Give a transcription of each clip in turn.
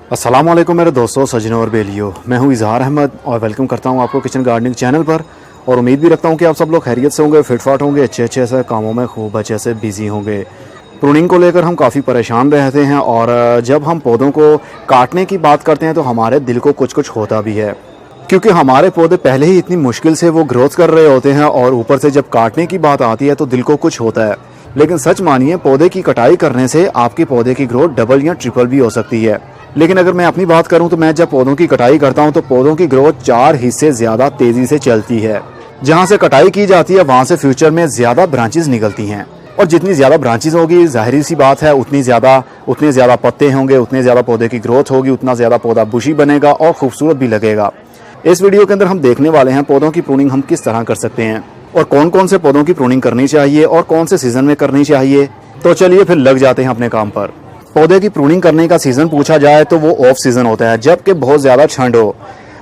अस्सलाम वालेकुम मेरे दोस्तों, सजनों और बेलियों। मैं हूं इजहार अहमद और वेलकम करता हूं आपको किचन गार्डनिंग चैनल पर। और उम्मीद भी रखता हूं कि आप सब लोग खैरियत से होंगे, फिटफाट होंगे, अच्छे से कामों में खूब अच्छे से बिजी होंगे। प्रूनिंग को लेकर हम काफ़ी परेशान रहते हैं और जब हम पौधों को काटने की बात करते हैं तो हमारे दिल को कुछ कुछ होता भी है, क्योंकि हमारे पौधे पहले ही इतनी मुश्किल से वो ग्रोथ कर रहे होते हैं और ऊपर से जब काटने की बात आती है तो दिल को कुछ होता है। लेकिन सच मानिए, पौधे की कटाई करने से आपके पौधे की ग्रोथ डबल या ट्रिपल भी हो सकती है। लेकिन अगर मैं अपनी बात करूं तो मैं जब पौधों की कटाई करता हूं तो पौधों की ग्रोथ 4 हिस्से ज्यादा तेजी से चलती है। जहां से कटाई की जाती है वहां से फ्यूचर में ज्यादा ब्रांचेस निकलती हैं, और जितनी ज्यादा ब्रांचेस होगी जाहिर सी बात है उतने ज्यादा पत्ते होंगे, उतने ज्यादा पौधे की ग्रोथ होगी, उतना ज्यादा पौधा बुशी बनेगा और खूबसूरत भी लगेगा। इस वीडियो के अंदर हम देखने वाले हैं पौधों की प्रूनिंग हम किस तरह कर सकते हैं और कौन कौन से पौधों की प्रूनिंग करनी चाहिए और कौन से सीजन में करनी चाहिए। तो चलिए फिर लग जाते हैं अपने काम पर। पौधे की प्रूनिंग करने का सीजन पूछा जाए तो वो ऑफ सीजन होता है, जबकि बहुत ज्यादा ठंड हो।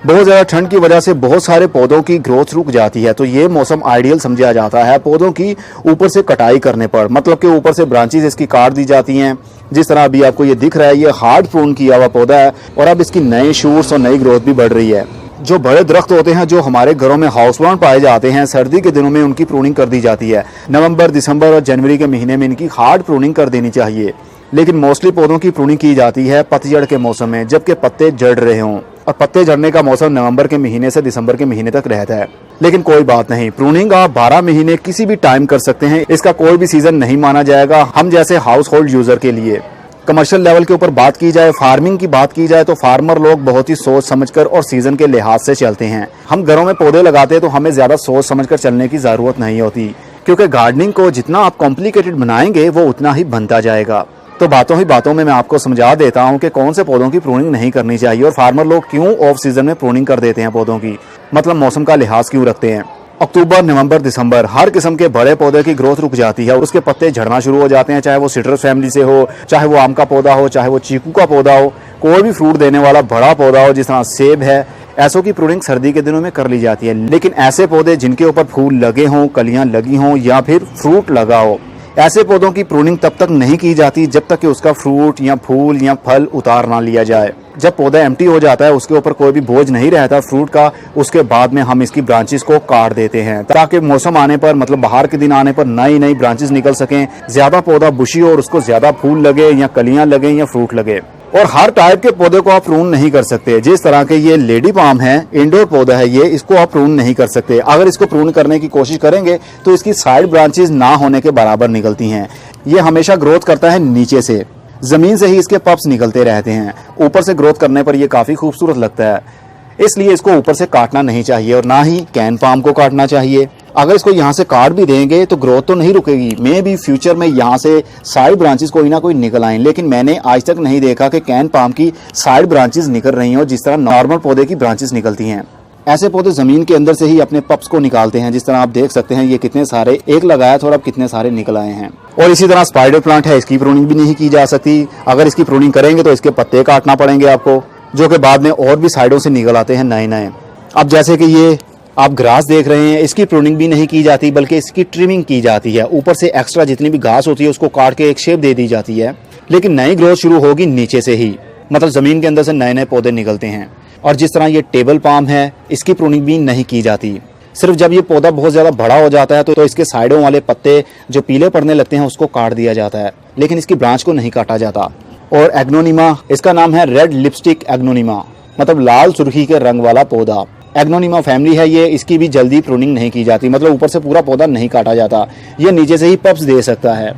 बहुत ज्यादा ठंड की वजह से बहुत सारे पौधों की ग्रोथ रुक जाती है, तो ये मौसम आइडियल समझा जाता है पौधों की ऊपर से कटाई करने पर। मतलब कि ऊपर से ब्रांचेस इसकी काट दी जाती हैं। जिस तरह अभी आपको ये दिख रहा है, ये हार्ड प्रून किया हुआ पौधा है और अब इसकी नए शूट्स और नई ग्रोथ भी बढ़ रही है। जो बड़े दरख्त होते हैं जो हमारे घरों में हाउस प्लांट पाए जाते हैं, सर्दी के दिनों में उनकी प्रूनिंग कर दी जाती है। नवंबर, दिसंबर और जनवरी के महीने में इनकी हार्ड प्रूनिंग कर देनी चाहिए। लेकिन मोस्टली पौधों की प्रूनिंग की जाती है पतझड़ के मौसम में, जबकि पत्ते झड़ रहे हों। और पत्ते झड़ने का मौसम नवंबर के महीने से दिसंबर के महीने तक रहता है। लेकिन कोई बात नहीं, प्रूनिंग आप 12 महीने किसी भी टाइम कर सकते हैं। इसका कोई भी सीजन नहीं माना जाएगा हम जैसे हाउस होल्ड यूजर के लिए। कमर्शियल लेवल के ऊपर बात की जाए, फार्मिंग की बात की जाए, तो फार्मर लोग बहुत ही सोच समझकर और सीजन के लिहाज से चलते हैं। हम घरों में पौधे लगाते हैं तो हमें ज्यादा सोच समझकर चलने की जरूरत नहीं होती, क्योंकि गार्डनिंग को जितना आप कॉम्प्लिकेटेड बनाएंगे वो उतना ही बनता जाएगा। तो बातों ही बातों में मैं आपको समझा देता हूं कि कौन से पौधों की प्रूनिंग नहीं करनी चाहिए और फार्मर लोग क्यों ऑफ सीजन में प्रूनिंग कर देते हैं पौधों की, मतलब मौसम का लिहाज क्यों रखते हैं। अक्टूबर, नवंबर, दिसंबर हर किस्म के बड़े पौधे की ग्रोथ रुक जाती है और उसके पत्ते झड़ना शुरू हो जाते हैं, चाहे वो सिट्रस फैमिली से हो, चाहे वो आम का पौधा हो, चाहे वो चीकू का पौधा हो, कोई भी फ्रूट देने वाला बड़ा पौधा हो, जिस तरह सेब है। ऐसों की प्रूनिंग सर्दी के दिनों में कर ली जाती है। लेकिन ऐसे पौधे जिनके ऊपर फूल लगे हों, कलियां लगी हों या फिर फ्रूट लगा हो, ऐसे पौधों की प्रूनिंग तब तक नहीं की जाती जब तक कि उसका फ्रूट या फूल या फल उतार ना लिया जाए। जब पौधा एम्प्टी हो जाता है, उसके ऊपर कोई भी बोझ नहीं रहता फ्रूट का, उसके बाद में हम इसकी ब्रांचेस को काट देते हैं ताकि मौसम आने पर, मतलब बाहर के दिन आने पर नई नई ब्रांचेस निकल सकें, ज्यादा पौधा बुशी हो और उसको ज्यादा फूल लगे या कलियां लगे या फ्रूट लगे। और हर टाइप के पौधे को आप प्रून नहीं कर सकते। जिस तरह के ये लेडी पाम है, इंडोर पौधा है, ये इसको आप प्रून नहीं कर सकते। अगर इसको प्रून करने की कोशिश करेंगे तो इसकी साइड ब्रांचेस ना होने के बराबर निकलती हैं। ये हमेशा ग्रोथ करता है नीचे से, जमीन से ही इसके पप्स निकलते रहते हैं। ऊपर से ग्रोथ करने पर यह काफी खूबसूरत लगता है, इसलिए इसको ऊपर से काटना नहीं चाहिए और ना ही कैन पाम को काटना चाहिए। अगर इसको यहाँ से काट भी देंगे तो ग्रोथ तो नहीं रुकेगी। मे भी फ्यूचर में यहाँ से साइड ब्रांचेस कोई ना कोई निकल आए, लेकिन मैंने आज तक नहीं देखा कि कैन पाम की साइड ब्रांचेस निकल रही हो जिस तरह नॉर्मल पौधे की ब्रांचेस निकलती हैं। ऐसे पौधे जमीन के अंदर से ही अपने पप्स को निकालते हैं। जिस तरह आप देख सकते हैं, ये कितने सारे, एक लगाया था और अब कितने सारे निकल आए हैं। और इसी तरह स्पाइडर प्लांट है, इसकी प्रूनिंग भी नहीं की जा सकती। अगर इसकी प्रूनिंग करेंगे तो इसके पत्ते काटना पड़ेंगे आपको, जो कि बाद में और भी साइडों से निकल आते हैं नए नए। अब जैसे कि ये आप ग्रास देख रहे हैं, इसकी प्रूनिंग भी नहीं की जाती बल्कि इसकी ट्रिमिंग की जाती है। ऊपर से एक्स्ट्रा जितनी भी घास होती है उसको काट के एक शेप दे दी जाती है, लेकिन नई ग्रोथ शुरू होगी नीचे से ही, मतलब जमीन के अंदर से नए नए पौधे निकलते हैं। और जिस तरह ये टेबल पाम है, इसकी प्रूनिंग भी नहीं की जाती। सिर्फ जब ये पौधा बहुत ज्यादा बड़ा हो जाता है तो इसके साइडों वाले पत्ते जो पीले पड़ने लगते हैं उसको काट दिया जाता है, लेकिन इसकी ब्रांच को नहीं काटा जाता। और एग्नोनिमा, इसका नाम है रेड लिपस्टिक एग्नोनिमा, मतलब लाल सुर्खी के रंग वाला पौधा। एग्नोनिमा फैमिली है ये, इसकी भी जल्दी प्रूनिंग नहीं की जाती, मतलब ऊपर से पूरा पौधा नहीं काटा जाता। ये नीचे से ही पप्स दे सकता है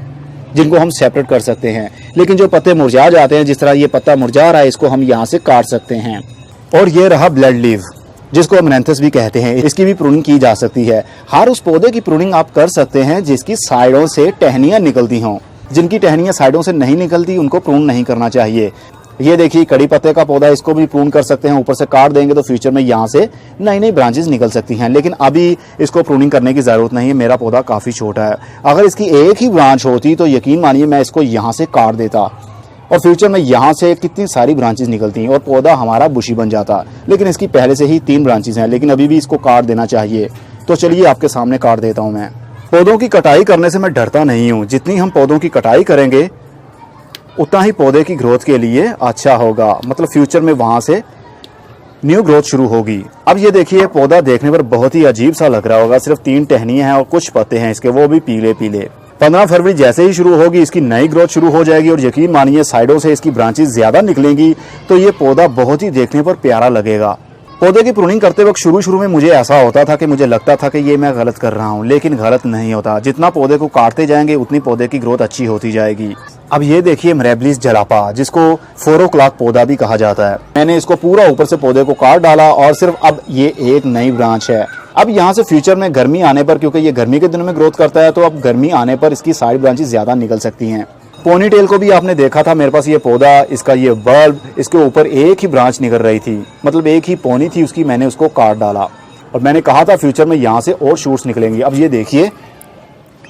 जिनको हम सेपरेट कर सकते हैं। लेकिन जो पत्ते मुरझा जाते हैं, जिस तरह ये पत्ता मुरझा रहा है, इसको हम यहाँ से काट सकते हैं। और ये रहा ब्लड लीव, जिसको अमरैंथस भी कहते हैं, इसकी भी प्रूनिंग की जा सकती है। हर उस पौधे की प्रूनिंग आप कर सकते हैं जिसकी साइडों से टहनियां निकलती हों। जिनकी टहनियां साइडों से नहीं निकलती उनको प्रून नहीं करना चाहिए। ये देखिए कड़ी पत्ते का पौधा, इसको भी प्रून कर सकते हैं। ऊपर से काट देंगे तो फ्यूचर में यहाँ से नई नई ब्रांचेस निकल सकती हैं, लेकिन अभी इसको प्रूनिंग करने की जरूरत नहीं है। मेरा पौधा काफी छोटा है, अगर इसकी एक ही ब्रांच होती तो यकीन मानिए मैं इसको यहाँ से काट देता और फ्यूचर में यहाँ से कितनी सारी ब्रांचेस निकलती हैं और पौधा हमारा बुशी बन जाता। लेकिन इसकी पहले से ही 3 ब्रांचेस हैं, लेकिन अभी भी इसको काट देना चाहिए। तो चलिए आपके सामने काट देता हूँ मैं। पौधों की कटाई करने से मैं डरता नहीं हूँ। जितनी हम पौधों की कटाई करेंगे उतना ही पौधे की ग्रोथ के लिए अच्छा होगा, मतलब फ्यूचर में वहाँ से न्यू ग्रोथ शुरू होगी। अब ये देखिए पौधा देखने पर बहुत ही अजीब सा लग रहा होगा, सिर्फ 3 टहनियाँ हैं और कुछ पत्ते हैं इसके, वो भी पीले पीले। 15 फरवरी जैसे ही शुरू होगी इसकी नई ग्रोथ शुरू हो जाएगी और यकीन मानिए साइडों से इसकी ब्रांचेस ज़्यादा निकलेंगी, तो ये पौधा बहुत ही देखने पर प्यारा लगेगा। पौधे की प्रूनिंग करते वक्त शुरू में मुझे ऐसा होता था कि मुझे लगता था कि ये मैं गलत कर रहा हूँ, लेकिन गलत नहीं होता। जितना पौधे को काटते जाएंगे उतनी पौधे की ग्रोथ अच्छी होती जाएगी। अब ये देखिए मिरेबिलिस जलापा, जिसको 4 o'clock पौधा भी कहा जाता है। मैंने इसको पूरा ऊपर से पौधे को काट डाला और सिर्फ अब ये एक नई ब्रांच है। अब यहाँ से फ्यूचर में गर्मी आने पर, क्योंकि ये गर्मी के दिनों में ग्रोथ करता है, तो अब गर्मी आने पर इसकी साइड ब्रांचेस ज़्यादा निकल सकती हैं। पोनीटेल को भी आपने देखा था, मेरे पास ये पौधा, इसका ये बल्ब, इसके ऊपर एक ही ब्रांच निकल रही थी, मतलब एक ही पोनी थी उसकी, मैंने उसको काट डाला और मैंने कहा था फ्यूचर में यहाँ से और शूट्स निकलेंगी। अब ये देखिए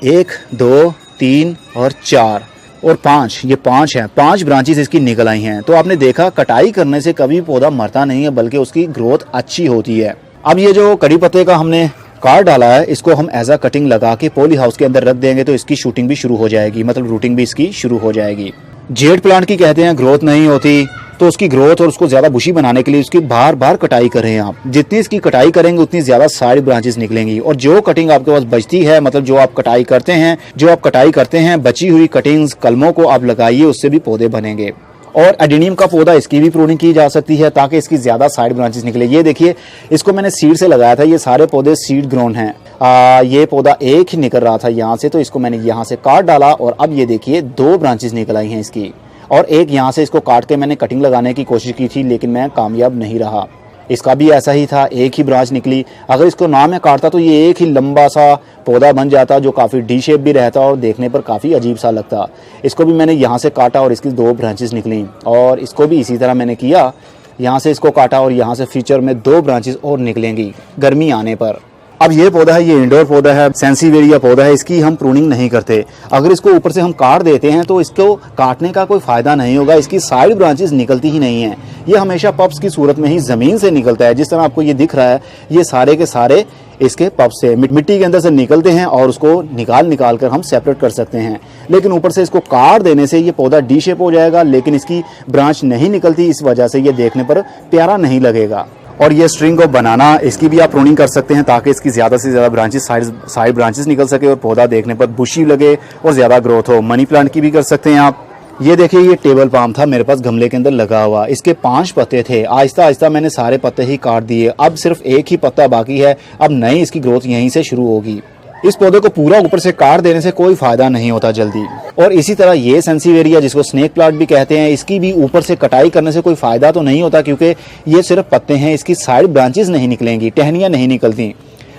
1 2 3 और 4 और 5, ये 5 हैं, 5 ब्रांचेस इसकी निकल आई हैं। तो आपने देखा कटाई करने से कभी पौधा मरता नहीं है, बल्कि उसकी ग्रोथ अच्छी होती है। अब ये जो कड़ी पत्ते का हमने काट डाला है, इसको हम एज अ कटिंग लगा के पॉली हाउस के अंदर रख देंगे तो इसकी शूटिंग भी शुरू हो जाएगी, मतलब रूटिंग भी इसकी शुरू हो जाएगी। जेड प्लांट की कहते हैं ग्रोथ नहीं होती, तो उसकी ग्रोथ और उसको ज़्यादा बुशी बनाने के लिए उसकी बार बार कटाई करें आप। जितनी इसकी कटाई करेंगे उतनी ज़्यादा साइड ब्रांचेस निकलेंगी और जो कटिंग आपके पास बचती है, मतलब जो आप कटाई करते हैं बची हुई कटिंग्स, कलमों को आप लगाइए, उससे भी पौधे बनेंगे। और एडेनियम का पौधा, इसकी भी प्रूनिंग की जा सकती है ताकि इसकी ज़्यादा साइड ब्रांचेस निकले। ये देखिए इसको मैंने सीड से लगाया था, ये सारे पौधे सीड ग्रोन हैं। ये पौधा एक ही निकल रहा था यहाँ से, तो इसको मैंने यहाँ से काट डाला और अब ये देखिए 2 ब्रांचेस निकल आई हैं इसकी, और एक यहाँ से इसको काट के मैंने कटिंग लगाने की कोशिश की थी, लेकिन मैं कामयाब नहीं रहा। इसका भी ऐसा ही था, एक ही ब्रांच निकली। अगर इसको ना मैं काटता तो ये एक ही लंबा सा पौधा बन जाता जो काफ़ी डी शेप भी रहता और देखने पर काफ़ी अजीब सा लगता। इसको भी मैंने यहाँ से काटा और इसकी 2 ब्रांचेस निकली, और इसको भी इसी तरह मैंने किया, यहाँ से इसको काटा और यहाँ से फ्यूचर में 2 ब्रांचेस और निकलेंगी गर्मी आने पर। अब ये पौधा है, ये इंडोर पौधा है, सेंसीवेरिया पौधा है, इसकी हम प्रूनिंग नहीं करते। अगर इसको ऊपर से हम काट देते हैं तो इसको काटने का कोई फ़ायदा नहीं होगा, इसकी साइड ब्रांचेस निकलती ही नहीं हैं। ये हमेशा पप्स की सूरत में ही ज़मीन से निकलता है। जिस तरह आपको ये दिख रहा है, ये सारे के सारे इसके पप्स से मिट्टी के अंदर से निकलते हैं और उसको निकाल कर हम सेपरेट कर सकते हैं। लेकिन ऊपर से इसको काट देने से ये पौधा डी शेप हो जाएगा, लेकिन इसकी ब्रांच नहीं निकलती, इस वजह से ये देखने पर प्यारा नहीं लगेगा। और ये स्ट्रिंग ऑफ बनाना, इसकी भी आप प्रूनिंग कर सकते हैं ताकि इसकी ज़्यादा से ज़्यादा ब्रांचेस साइड ब्रांचेस निकल सके और पौधा देखने पर बुशी लगे और ज़्यादा ग्रोथ हो। मनी प्लांट की भी कर सकते हैं आप। ये देखिए ये टेबल पाम था मेरे पास गमले के अंदर लगा हुआ, इसके 5 पत्ते थे। आहिस्ता आहिस्ता मैंने सारे पत्ते ही काट दिए, अब सिर्फ एक ही पत्ता बाकी है। अब नई इसकी ग्रोथ यहीं से शुरू होगी। इस पौधे को पूरा ऊपर से काट देने से कोई फायदा नहीं होता जल्दी। और इसी तरह ये सेंसीवेरिया, जिसको स्नेक प्लांट भी कहते हैं, इसकी भी ऊपर से कटाई करने से कोई फायदा तो नहीं होता, क्योंकि ये सिर्फ पत्ते हैं, इसकी साइड ब्रांचेस नहीं निकलेंगी, टहनियाँ नहीं निकलती।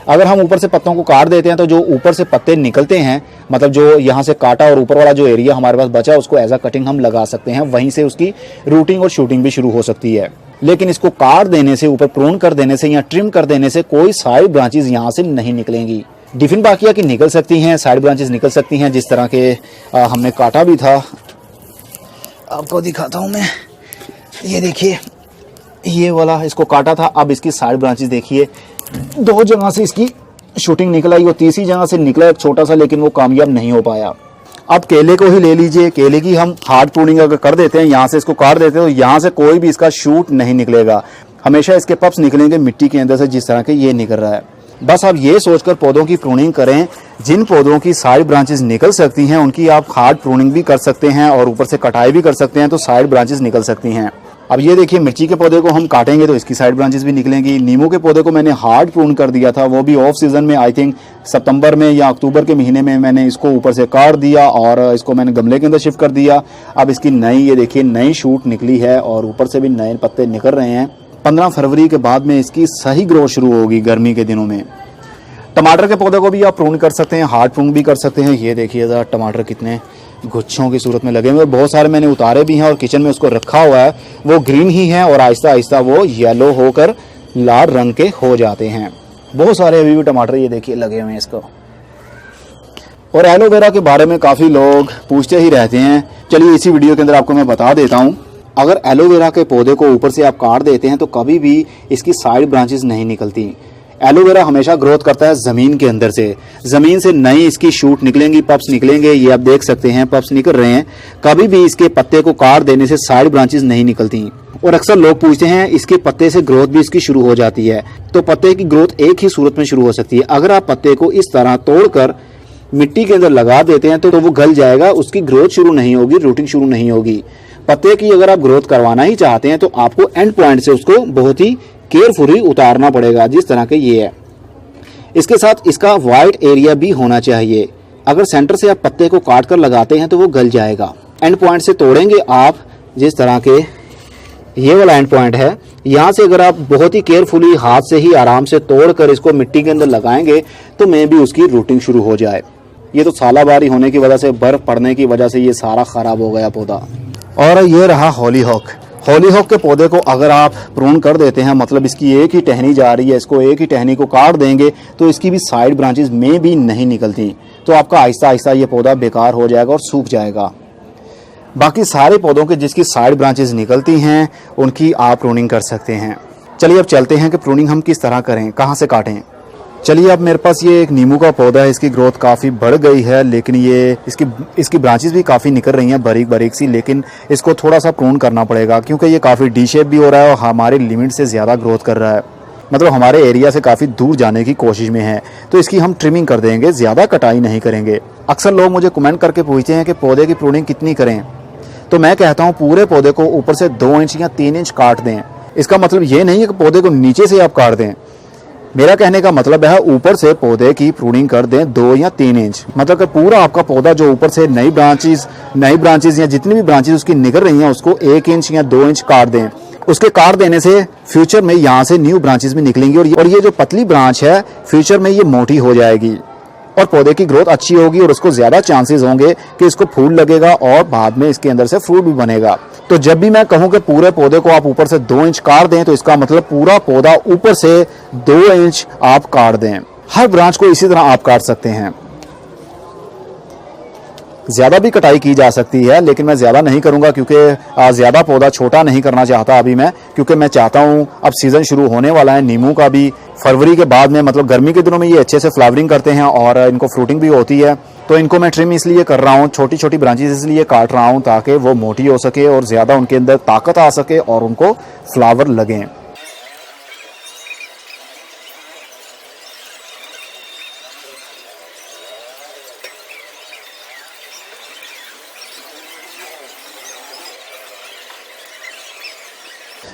अगर हम ऊपर से पत्तों को काट देते हैं तो जो ऊपर से पत्ते निकलते हैं, मतलब जो यहाँ से काटा और ऊपर वाला जो एरिया हमारे पास बचा, उसको एज अ कटिंग हम लगा सकते हैं, वहीं से उसकी रूटिंग और शूटिंग भी शुरू हो सकती है। लेकिन इसको काट देने से, ऊपर प्रून कर देने से या ट्रिम कर देने से कोई साइड ब्रांचेस यहाँ से नहीं निकलेंगी। डिफिन बाकिया की निकल सकती हैं, साइड ब्रांचेस निकल सकती हैं, जिस तरह के हमने काटा भी था। आपको दिखाता हूँ मैं, ये देखिए ये वाला इसको काटा था। अब इसकी साइड ब्रांचेस देखिए, 2 जगह से इसकी शूटिंग निकल आई और तीसरी जगह से निकला एक छोटा सा, लेकिन वो कामयाब नहीं हो पाया। अब केले को ही ले लीजिए, केले की हम हार्ड प्रूनिंग अगर कर देते हैं, यहाँ से इसको काट देते हैं, तो यहाँ से कोई भी इसका शूट नहीं निकलेगा, हमेशा इसके पप्स निकलेंगे मिट्टी के अंदर से, जिस तरह के ये निकल रहा है। बस आप ये सोचकर पौधों की प्रूनिंग करें, जिन पौधों की साइड ब्रांचेस निकल सकती हैं उनकी आप हार्ड प्रूनिंग भी कर सकते हैं और ऊपर से कटाई भी कर सकते हैं, तो साइड ब्रांचेस निकल सकती हैं। अब ये देखिए मिर्ची के पौधे को हम काटेंगे तो इसकी साइड ब्रांचेस भी निकलेंगी। नींबू के पौधे को मैंने हार्ड प्रून कर दिया था, वो भी ऑफ सीजन में, आई थिंक सितंबर में या अक्टूबर के महीने में मैंने इसको ऊपर से काट दिया और इसको मैंने गमले के अंदर शिफ्ट कर दिया। अब इसकी नई, ये देखिए नई शूट निकली है और ऊपर से भी नए पत्ते निकल रहे हैं। 15 फरवरी के बाद में इसकी सही ग्रोथ शुरू होगी गर्मी के दिनों में। टमाटर के पौधे को भी आप प्रून कर सकते हैं, हार्ड प्रून भी कर सकते हैं। ये देखिए ज़रा टमाटर कितने गुच्छों की सूरत में लगे हुए, बहुत सारे मैंने उतारे भी हैं और किचन में उसको रखा हुआ है। वो ग्रीन ही है और आहिस्ता आहिस्ता वो येलो होकर लाल रंग के हो जाते हैं। बहुत सारे अभी भी टमाटर ये देखिए लगे हुए हैं इसको। और एलोवेरा के बारे में काफ़ी लोग पूछते ही रहते हैं, चलिए इसी वीडियो के अंदर आपको मैं बता देता हूँ। अगर एलोवेरा के पौधे को ऊपर से आप काट देते हैं तो कभी भी इसकी साइड ब्रांचेस नहीं निकलती। एलोवेरा हमेशा ग्रोथ करता है जमीन के अंदर से, जमीन से नई इसकी शूट निकलेंगी, पप्स निकलेंगे। ये आप देख सकते हैं पप्स निकल रहे हैं। कभी भी इसके पत्ते को काट देने से साइड ब्रांचेस नहीं निकलती। और अक्सर लोग पूछते हैं इसके पत्ते से ग्रोथ भी इसकी शुरू हो जाती है। तो पत्ते की ग्रोथ एक ही सूरत में शुरू हो सकती है, अगर आप पत्ते को इस तरह तोड़कर मिट्टी के अंदर लगा देते हैं तो वो गल जाएगा, उसकी ग्रोथ शुरू नहीं होगी, रूटिंग शुरू नहीं होगी। पत्ते की अगर आप ग्रोथ करवाना ही चाहते हैं तो आपको एंड पॉइंट से उसको बहुत ही केयरफुली उतारना पड़ेगा, जिस तरह के ये है। इसके साथ इसका वाइड एरिया भी होना चाहिए। अगर सेंटर से आप पत्ते को काट कर लगाते हैं तो वो गल जाएगा। एंड पॉइंट से तोड़ेंगे आप, जिस तरह के ये वाला एंड पॉइंट है, यहाँ से अगर आप बहुत ही केयरफुली हाथ से ही आराम से तोड़कर इसको मिट्टी के अंदर लगाएंगे तो मे भी उसकी रूटिंग शुरू हो जाए। ये तो सालाबारी होने की वजह से, बर्फ पड़ने की वजह से ये सारा खराब हो गया पौधा। और ये रहा हॉलीहॉक। हॉलीहॉक के पौधे को अगर आप प्रून कर देते हैं, मतलब इसकी एक ही टहनी जा रही है, इसको एक ही टहनी को काट देंगे तो इसकी भी साइड ब्रांचेस में भी नहीं निकलती, तो आपका आहिस्ता आहिस्ता ये पौधा बेकार हो जाएगा और सूख जाएगा। बाकी सारे पौधों के जिसकी साइड ब्रांचेस निकलती हैं उनकी आप प्रूनिंग कर सकते हैं। चलिए अब चलते हैं कि प्रूनिंग हम किस तरह करें, कहाँ से काटें। चलिए अब मेरे पास ये एक नींबू का पौधा है, इसकी ग्रोथ काफ़ी बढ़ गई है, लेकिन ये इसकी ब्रांचेस भी काफ़ी निकल रही हैं बारीक बारीक सी, लेकिन इसको थोड़ा सा प्रून करना पड़ेगा क्योंकि ये काफ़ी डी शेप भी हो रहा है और हमारे लिमिट से ज़्यादा ग्रोथ कर रहा है, मतलब हमारे एरिया से काफ़ी दूर जाने की कोशिश में है। तो इसकी हम ट्रिमिंग कर देंगे, ज़्यादा कटाई नहीं करेंगे। अक्सर लोग मुझे कमेंट करके पूछते हैं कि पौधे की प्रूनिंग कितनी करें, तो मैं कहता हूँ पूरे पौधे को ऊपर से 2 इंच या 3 इंच काट दें। इसका मतलब ये नहीं है कि पौधे को नीचे से आप काट दें, मेरा कहने का मतलब है ऊपर से पौधे की प्रूनिंग कर दें 2 या 3 इंच। मतलब कि पूरा आपका पौधा जो ऊपर से नई ब्रांचेस या जितनी भी ब्रांचेस उसकी निकल रही हैं उसको 1 इंच या 2 इंच काट दें। उसके काट देने से फ्यूचर में यहाँ से न्यू ब्रांचेस भी निकलेंगी और ये जो पतली ब्रांच है फ्यूचर में ये मोटी हो जाएगी और पौधे की ग्रोथ अच्छी होगी और उसको ज़्यादा चांसेस होंगे कि इसको फूल लगेगा और बाद में इसके अंदर से फ्रूट भी बनेगा। तो जब भी मैं कहूँ कि पूरे पौधे को आप ऊपर से 2 इंच काट दें तो इसका मतलब पूरा पौधा ऊपर से 2 इंच आप काट दें। हर ब्रांच को इसी तरह आप काट सकते हैं। ज़्यादा भी कटाई की जा सकती है, लेकिन मैं ज़्यादा नहीं करूँगा क्योंकि ज़्यादा पौधा छोटा नहीं करना चाहता अभी मैं, क्योंकि मैं चाहता हूँ अब सीज़न शुरू होने वाला है नींबू का भी। फरवरी के बाद में, मतलब गर्मी के दिनों में ये अच्छे से फ्लावरिंग करते हैं और इनको फ्रूटिंग भी होती है, तो इनको मैं ट्रिम इसलिए कर रहा हूँ, छोटी छोटी ब्रांचेस इसलिए काट रहा हूँ ताकि वो मोटी हो सके और ज़्यादा उनके अंदर ताकत आ सके और उनको फ्लावर लगें।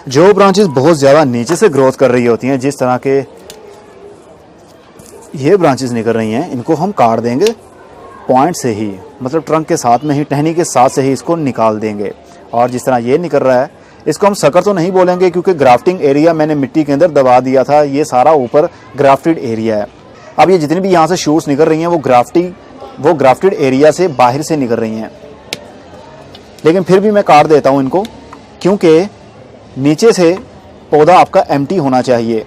जो ब्रांचेस बहुत ज़्यादा नीचे से ग्रोथ कर रही होती हैं, जिस तरह के ये ब्रांचेस निकल रही हैं, इनको हम काट देंगे पॉइंट से ही, मतलब ट्रंक के साथ में ही, टहनी के साथ से ही इसको निकाल देंगे। और जिस तरह ये निकल रहा है इसको हम सकर तो नहीं बोलेंगे क्योंकि ग्राफ्टिंग एरिया मैंने मिट्टी के अंदर दबा दिया था, ये सारा ऊपर ग्राफ्टेड एरिया है। अब ये जितनी भी यहाँ से शूट्स निकल रही हैं वो ग्राफ्टेड एरिया से बाहर से निकल रही हैं, लेकिन फिर भी मैं काट देता हूँ इनको क्योंकि नीचे से पौधा आपका एम्प्टी होना चाहिए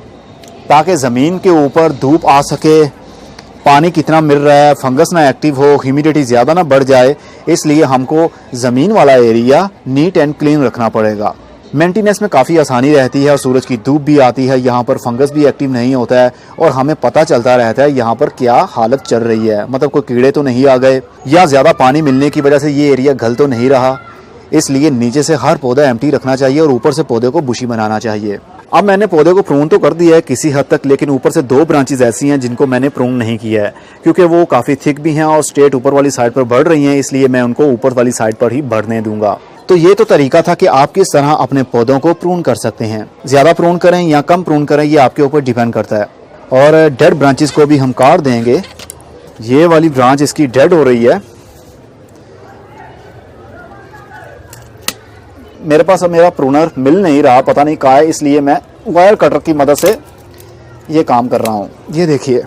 ताकि ज़मीन के ऊपर धूप आ सके, पानी कितना मिल रहा है, फंगस ना एक्टिव हो, ह्यूमिडिटी ज़्यादा ना बढ़ जाए, इसलिए हमको ज़मीन वाला एरिया नीट एंड क्लीन रखना पड़ेगा। मेंटेनेंस में काफ़ी आसानी रहती है और सूरज की धूप भी आती है, यहाँ पर फंगस भी एक्टिव नहीं होता है और हमें पता चलता रहता है यहाँ पर क्या हालत चल रही है, मतलब कोई कीड़े तो नहीं आ गए या ज़्यादा पानी मिलने की वजह से ये एरिया गल तो नहीं रहा। इसलिए नीचे से हर पौधा एम्प्टी रखना चाहिए और ऊपर से पौधे को बुशी बनाना चाहिए। अब मैंने पौधे को प्रून तो कर दिया है किसी हद तक, लेकिन ऊपर से 2 ब्रांचेस ऐसी हैं जिनको मैंने प्रून नहीं किया है क्योंकि वो काफ़ी थिक भी हैं और स्ट्रेट ऊपर वाली साइड पर बढ़ रही हैं, इसलिए मैं उनको ऊपर वाली साइड पर ही बढ़ने दूंगा। तो ये तो तरीका था कि आप किस तरह अपने पौधों को प्रून कर सकते हैं। ज़्यादा प्रून करें या कम प्रून करें ये आपके ऊपर डिपेंड करता है। और डेड ब्रांचेस को भी हम काट देंगे। ये वाली ब्रांच इसकी डेड हो रही है। मेरे पास अब मेरा प्रूनर मिल नहीं रहा, पता नहीं कहाँ है, इसलिए मैं वायर कटर की मदद से ये काम कर रहा हूँ। ये देखिए,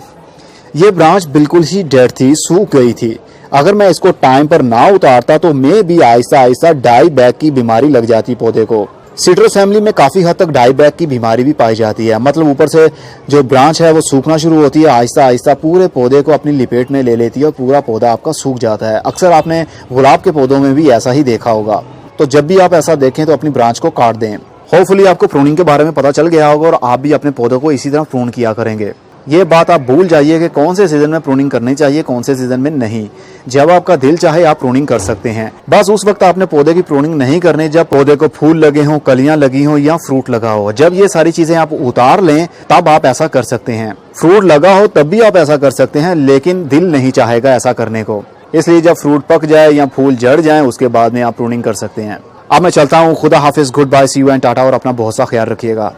ये ब्रांच बिल्कुल ही डेड थी, सूख गई थी। अगर मैं इसको टाइम पर ना उतारता तो मैं भी आहिस्ता आहिस्ता डाई बैक की बीमारी लग जाती पौधे को। सिट्रस फैमिली में काफ़ी हद तक डाई बैक की बीमारी भी पाई जाती है, मतलब ऊपर से जो ब्रांच है वो सूखना शुरू होती है, आहिस्ता आहिस्ता पूरे पौधे को अपनी लिपेट में ले लेती है और पूरा पौधा आपका सूख जाता है। अक्सर आपने गुलाब के पौधों में भी ऐसा ही देखा होगा। तो जब भी आप ऐसा देखें तो अपनी ब्रांच को काट दें। होपफुली आपको प्रूनिंग के बारे में पता चल गया होगा और आप भी अपने पौधों को इसी तरह प्रून किया करेंगे। ये बात आप भूल जाइए कि कौन से सीजन में प्रूनिंग करनी चाहिए, कौन से सीजन में नहीं। जब आपका दिल चाहे आप प्रूनिंग कर सकते हैं। बस उस वक्त आपने पौधे की प्रूनिंग नहीं करनी जब पौधे को फूल लगे हों, कलियां लगी हों या फ्रूट लगा हो। जब ये सारी चीजें आप उतार लें तब आप ऐसा कर सकते हैं। फ्रूट लगा हो तब भी आप ऐसा कर सकते हैं, लेकिन दिल नहीं चाहेगा ऐसा करने को। इसलिए जब फ्रूट पक जाए या फूल जड़ जाए उसके बाद में आप प्रूनिंग कर सकते हैं। अब मैं चलता हूँ। खुदा हाफिज, good bye, see you and tata, और अपना बहुत सा ख्याल रखिएगा।